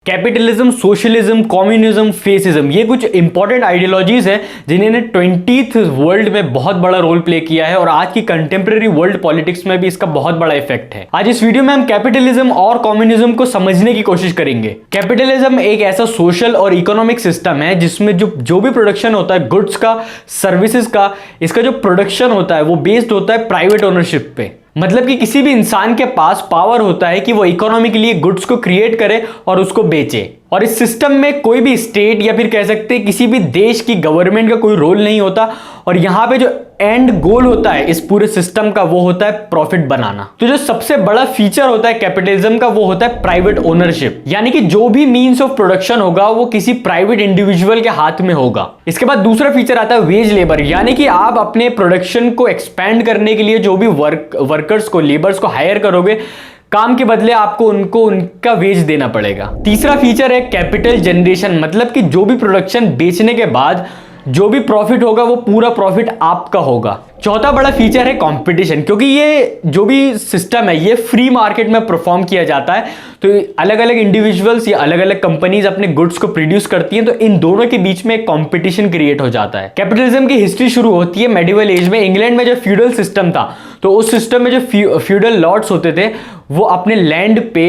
Capitalism, socialism, communism, fascism, ये कुछ important ideologies हैं जिन्होंने 20th वर्ल्ड में बहुत बड़ा रोल प्ले किया है और आज की कंटेम्प्रेरी वर्ल्ड पॉलिटिक्स में भी इसका बहुत बड़ा इफेक्ट है। आज इस वीडियो में हम कैपिटलिज्म और कम्युनिज्म को समझने की कोशिश करेंगे। कैपिटलिज्म एक ऐसा सोशल और इकोनॉमिक सिस्टम है जिसमें जो भी प्रोडक्शन होता है गुड्स का, सर्विसेज का, इसका जो प्रोडक्शन होता है वो बेस्ड होता है प्राइवेट ओनरशिप पे। मतलब कि किसी भी इंसान के पास पावर होता है कि वो इकोनॉमी के लिए गुड्स को क्रिएट करे और उसको बेचे। और इस सिस्टम में कोई भी स्टेट या फिर कह सकते हैं किसी भी देश की गवर्नमेंट का कोई रोल नहीं होता और यहां पे जो एंड गोल होता है इस पूरे सिस्टम का वो होता है प्रॉफिट बनाना। तो जो सबसे बड़ा फीचर होता है कैपिटलिज्म का वो होता है प्राइवेट ओनरशिप, यानी कि जो भी मींस ऑफ प्रोडक्शन होगा वो किसी प्राइवेट इंडिविजुअल के हाथ में होगा। इसके बाद दूसरा फीचर आता है वेज लेबर, यानी कि आप अपने प्रोडक्शन को एक्सपेंड करने के लिए जो भी वर्कर्स को, लेबर्स को हायर करोगे, काम के बदले आपको उनका वेज देना पड़ेगा। तीसरा फीचर है कैपिटल जनरेशन, मतलब कि जो भी प्रोडक्शन बेचने के बाद जो भी प्रॉफिट होगा वो पूरा प्रॉफिट आपका होगा। चौथा बड़ा फीचर है कंपटीशन, क्योंकि ये जो भी सिस्टम है ये फ्री मार्केट में परफॉर्म किया जाता है, तो अलग अलग इंडिविजुअल्स या अलग अलग कंपनीज अपने गुड्स को प्रोड्यूस करती हैं, तो इन दोनों के बीच में एक कंपटीशन क्रिएट हो जाता है। कैपिटलिज्म की हिस्ट्री शुरू होती है मेडिवल एज में। इंग्लैंड में जो फ्यूडल सिस्टम था तो उस सिस्टम में जो फ्यूडल लॉर्ड्स होते थे वो अपने लैंड पे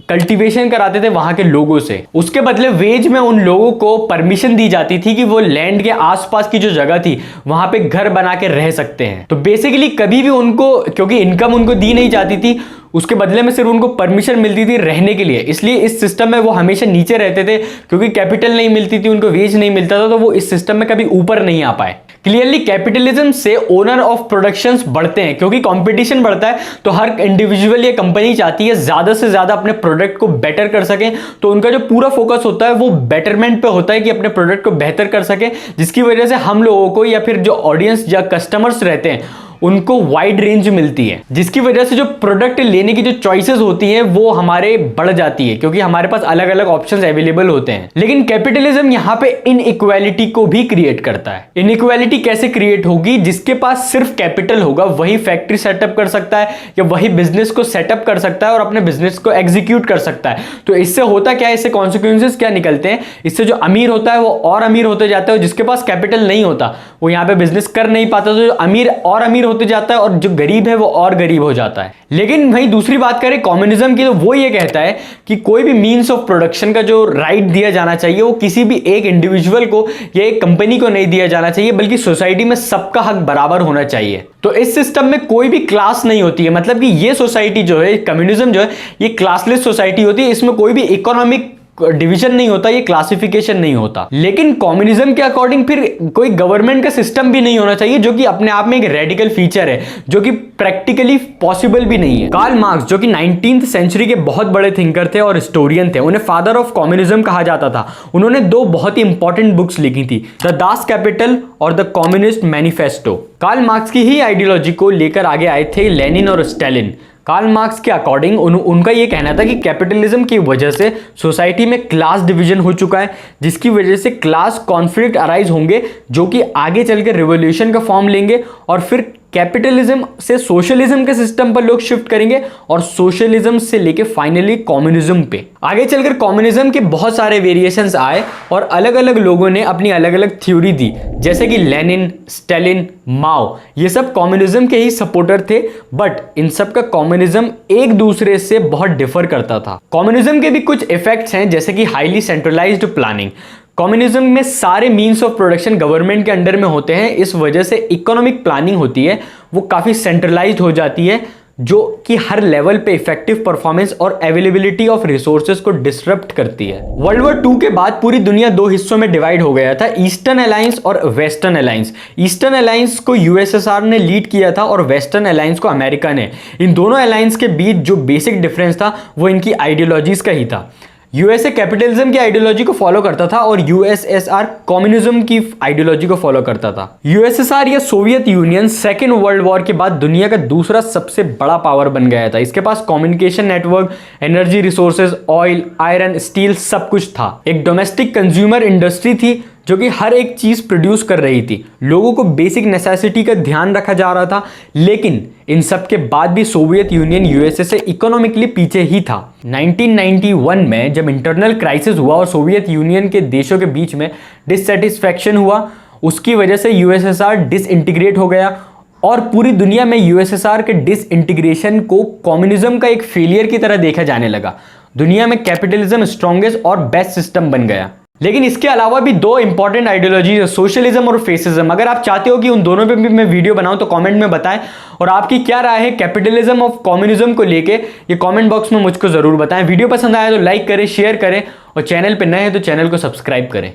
कल्टीवेशन कराते थे वहां के लोगों से। उसके बदले वेज में उन लोगों को परमिशन दी जाती थी कि वो लैंड के आसपास की जो जगह थी वहां पे घर बना के रह सकते हैं। तो बेसिकली कभी भी उनको, क्योंकि इनकम उनको दी नहीं जाती थी, उसके बदले में सिर्फ उनको परमिशन मिलती थी रहने के लिए, इसलिए इस सिस्टम में वो हमेशा नीचे रहते थे, क्योंकि कैपिटल नहीं मिलती थी, उनको वेज नहीं मिलता था, तो वो इस सिस्टम में कभी ऊपर नहीं आ पाए। क्लियरली कैपिटलिज्म से ओनर ऑफ प्रोडक्शंस बढ़ते हैं, क्योंकि कंपटीशन बढ़ता है तो हर इंडिविजुअल या कंपनी चाहती है ज्यादा से ज्यादा अपने प्रोडक्ट को बेटर कर सकें, तो उनका जो पूरा फोकस होता है वो बेटरमेंट पे होता है कि अपने प्रोडक्ट को बेहतर कर सके, जिसकी वजह से हम लोगों को या फिर जो ऑडियंस या कस्टमर्स रहते हैं उनको वाइड रेंज मिलती है, जिसकी वजह से जो प्रोडक्ट लेने की जो चॉइसेस होती हैं वो हमारे बढ़ जाती है, क्योंकि हमारे पास अलग अलग ऑप्शंस अवेलेबल होते हैं। लेकिन कैपिटलिज्म यहाँ पे इनइक्वालिटी को भी क्रिएट करता है। इनइक्वालिटी कैसे क्रिएट होगी? जिसके पास सिर्फ कैपिटल होगा वही फैक्ट्री सेटअप कर सकता है या वही बिजनेस को सेटअप कर सकता है और अपने बिजनेस को एग्जीक्यूट कर सकता है। तो इससे होता क्या है, इससे कॉन्सिक्वेंसेस क्या निकलते हैं? इससे जो अमीर होता है वो और अमीर होते जाता है, जिसके पास कैपिटल नहीं होता वो यहाँ पे बिजनेस कर नहीं पाता, तो जो अमीर और अमीर होते जाता है और जो गरीब है वो और गरीब हो जाता है। लेकिन भाई दूसरी बात करें कम्युनिज्म की, तो वो ये कहता है कि कोई भी मींस ऑफ प्रोडक्शन का जो राइट दिया जाना चाहिए वो किसी भी एक इंडिविजुअल को या एक कंपनी को नहीं दिया जाना चाहिए, बल्कि सोसाइटी में सबका हक बराबर होना चाहिए। तो इस सिस्टम में कोई भी क्लास नहीं होती है, मतलब कि ये सोसाइटी जो है, कम्युनिज्म जो है, ये क्लासलेस सोसाइटी होती है। इसमें कोई भी इकोनॉमिक डिवीजन नहीं होता, ये क्लासिफिकेशन नहीं होता। लेकिन कम्युनिज्म के अकॉर्डिंग फिर कोई गवर्नमेंट का सिस्टम भी नहीं होना चाहिए, जो कि अपने आप में एक रेडिकल फीचर है, जो कि प्रैक्टिकली पॉसिबल भी नहीं है। कार्ल मार्क्स, जो कि 19th सेंचुरी के बहुत बड़े थिंकर थे और हिस्टोरियन थे, उन्हें फादर ऑफ कम्युनिज्म कहा जाता था। उन्होंने दो बहुत ही इंपॉर्टेंट बुक्स लिखी थी, द दास कैपिटल और the communist manifesto. Karl Marx की ही आइडियोलॉजी को लेकर आगे आए थे लेनिन और स्टालिन। कार्ल मार्क्स के अकॉर्डिंग उनका यह कहना था कि कैपिटलिज्म की वजह से सोसाइटी में क्लास डिवीजन हो चुका है, जिसकी वजह से क्लास कॉन्फ्लिक्ट अराइज होंगे, जो कि आगे चलकर रिवॉल्यूशन का फॉर्म लेंगे और फिर कैपिटलिज्म से सोशलिज्म के सिस्टम पर लोग शिफ्ट करेंगे और सोशलिज्म से लेके फाइनली कम्युनिज्म पे। आगे चलकर कम्युनिज्म के बहुत सारे वेरिएशंस आए और अलग अलग लोगों ने अपनी अलग अलग थ्योरी दी, जैसे कि लेनिन, स्टालिन, माओ, ये सब कम्युनिज्म के ही सपोर्टर थे, बट इन सब का कम्युनिज्म एक दूसरे से बहुत डिफर करता था। कम्युनिज्म के भी कुछ इफेक्ट्स हैं, जैसे कि हाईली सेंट्रलाइज्ड प्लानिंग। कम्युनिज्म में सारे मीन्स ऑफ प्रोडक्शन गवर्नमेंट के अंडर में होते हैं, इस वजह से इकोनॉमिक प्लानिंग होती है वो काफ़ी सेंट्रलाइज्ड हो जाती है, जो कि हर लेवल पे इफेक्टिव परफॉर्मेंस और अवेलेबिलिटी ऑफ रिसोर्सेज को डिसरप्ट करती है। वर्ल्ड वॉर 2 के बाद पूरी दुनिया दो हिस्सों में डिवाइड हो गया था, ईस्टर्न अलायंस और वेस्टर्न अलायंस। ईस्टर्न अलायंस को यूएसएसआर ने लीड किया था और वेस्टर्न अलायंस को अमेरिका ने। इन दोनों अलायंस के बीच जो बेसिक डिफरेंस था वो इनकी आइडियोलॉजीज का ही था। यूएसए कैपिटलिज्म की आइडियोलॉजी को फॉलो करता था और यूएसएसआर कम्युनिज्म की आइडियोलॉजी को फॉलो करता था। यूएसएसआर या Soviet union second world war के बाद दुनिया का दूसरा सबसे बड़ा पावर बन गया था। इसके पास communication network, energy resources, oil, iron, steel सब कुछ था। एक डोमेस्टिक कंज्यूमर इंडस्ट्री थी जो कि हर एक चीज प्रोड्यूस कर रही थी, लोगों को बेसिक नेसेसिटी का ध्यान रखा जा रहा था। लेकिन इन सब के बाद भी सोवियत यूनियन यूएसए से इकोनॉमिकली पीछे ही था। 1991 में जब इंटरनल क्राइसिस हुआ और सोवियत यूनियन के देशों के बीच में डिससेटिस्फैक्शन हुआ, उसकी वजह से यूएसएसआर डिसइंटीग्रेट हो गया और पूरी दुनिया में यूएसएसआर के डिसइंटीग्रेशन को कम्युनिज्म का एक फेलियर की तरह देखा जाने लगा। दुनिया में कैपिटलिज्म स्ट्रॉन्गेस्ट और बेस्ट सिस्टम बन गया। लेकिन इसके अलावा भी दो इंपॉर्टेंट आइडियोलॉजीज है, सोशलिज्म और फेसिज्म। अगर आप चाहते हो कि उन दोनों पे भी मैं वीडियो बनाऊं तो कमेंट में बताएं, और आपकी क्या राय है कैपिटलिज्म और कम्युनिज्म को लेके, ये कमेंट बॉक्स में मुझको जरूर बताएं। वीडियो पसंद आया तो लाइक करें, शेयर करें, और चैनल पे नए हैं तो चैनल को सब्सक्राइब करें।